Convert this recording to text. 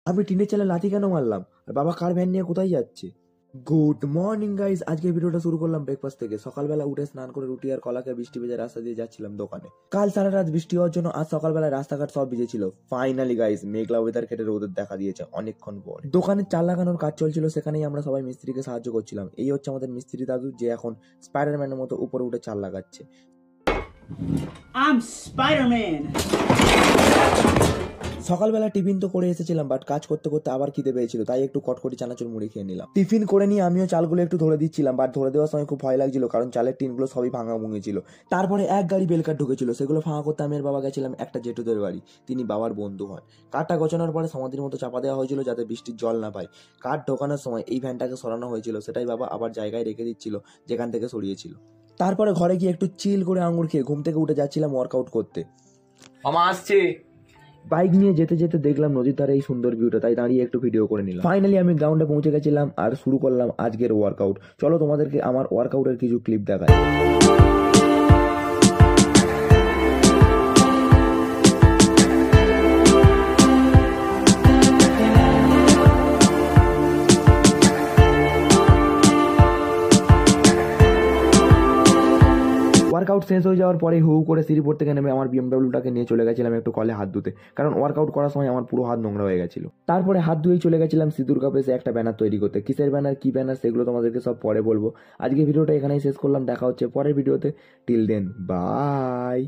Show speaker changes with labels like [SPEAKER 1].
[SPEAKER 1] আমি টিনের চালে লাথি কেন মারলাম? আর বাবা কার ভ্যান নিয়ে কোথায় যাচ্ছে? গুড মর্নিং গাইজ, আজকে ভিডিওটা শুরু করলাম ব্রেকফাস্ট থেকে। সকালবেলা উঠে স্নান করে রুটি আর কলাকে বৃষ্টি ভেজা রাস্তা দিয়ে যাচ্ছিলাম দোকানে। কাল সারা রাত বৃষ্টি হওয়ার জন্য আজ সকালবেলা রাস্তাঘাট সব ভিজেছিল। ফাইনালি গাইজ মেঘলা ওয়েদার কেটে রোদের দেখা দিয়েছে অনেকক্ষণ পর। দোকানে চাল লাগানোর কাজ চলছিল, সেখানেই আমরা সবাই মিস্ত্রিকে সাহায্য করছিলাম। এই হচ্ছে আমাদের মিস্ত্রি দাদু, যে এখন স্পাইডারম্যানের মতো উপরে উঠে চাল লাগাচ্ছে। সকালবেলা টিফিন তো করে এসেছিলাম, বাট কাজ করতে করতে আবার খিদে পেয়েছিল, তাই একটু কটকটি চানাচুর মুড়ি খেয়ে নিলাম। টিফিন করে নিয়ে আমিও চালগুলো একটু ধরে দিচ্ছিলাম, বাট ধরে দেওয়ার সময় খুব ভয় লাগছিল, কারণ চালের টিনগুলো সবই ভাঙা ভুঙি ছিল। তারপরে এক গাড়ি বেলকাঠ ঢুকেছিল, সেগুলো ফাঁকা করতে আমি আর বাবা গেছিলাম একটা জেঠুদের বাড়ি। তিনি বাবার বন্ধু হন। কাঠটা গোছানোর পরে সমাধির মতো চাপা দেওয়া হয়েছিল, যাতে বৃষ্টির জল না পায়। কাঠ ঢোকানোর সময় এই ভ্যানটাকে সরানো হয়েছিল, সেটাই বাবা আবার জায়গায় রেখে দিচ্ছিল যেখান থেকে সরিয়েছিল। তারপরে ঘরে গিয়ে একটু চিল করে আঙুর খেয়ে ঘুম থেকে উঠে যাচ্ছিলাম ওয়ার্কআউট করতে।
[SPEAKER 2] মামা আসছে।
[SPEAKER 1] বাইক নিয়ে যেতে যেতে দেখলাম নদীর ধারে এই সুন্দর ভিউটা, তাই দাঁড়িয়ে একটু ভিডিও করে নিলাম। ফাইনালি আমি গ্রাউন্ডে পৌঁছে গেছিলাম আর শুরু করলাম আজকের ওয়ার্কআউট। চলো তোমাদেরকে আমার ওয়ার্কআউটের কিছু ক্লিপ দেখাই। ওয়ার্কআউট শেষ হয়ে যাওয়ার পরে হু করে সিঁড়ি পড়তে নেমে আমার বিএমডব্লিউটাকে নিয়ে চলে গেছিলাম একটু কলে হাত ধুতে, কারণ ওয়ার্কআউট করার সময় আমার পুরো হাত নোংরা হয়ে গেছিল। তারপরে হাত ধুয়েই চলে গেছিলাম সিঁদুর কাপে একটা ব্যানার তৈরি করতে। কিসের ব্যানার, কি ব্যানার, সেগুলো তোমাদেরকে সব পরে বলবো। আজকে ভিডিওটা এখানেই শেষ করলাম, দেখা হচ্ছে পরের ভিডিওতে। Till then, by.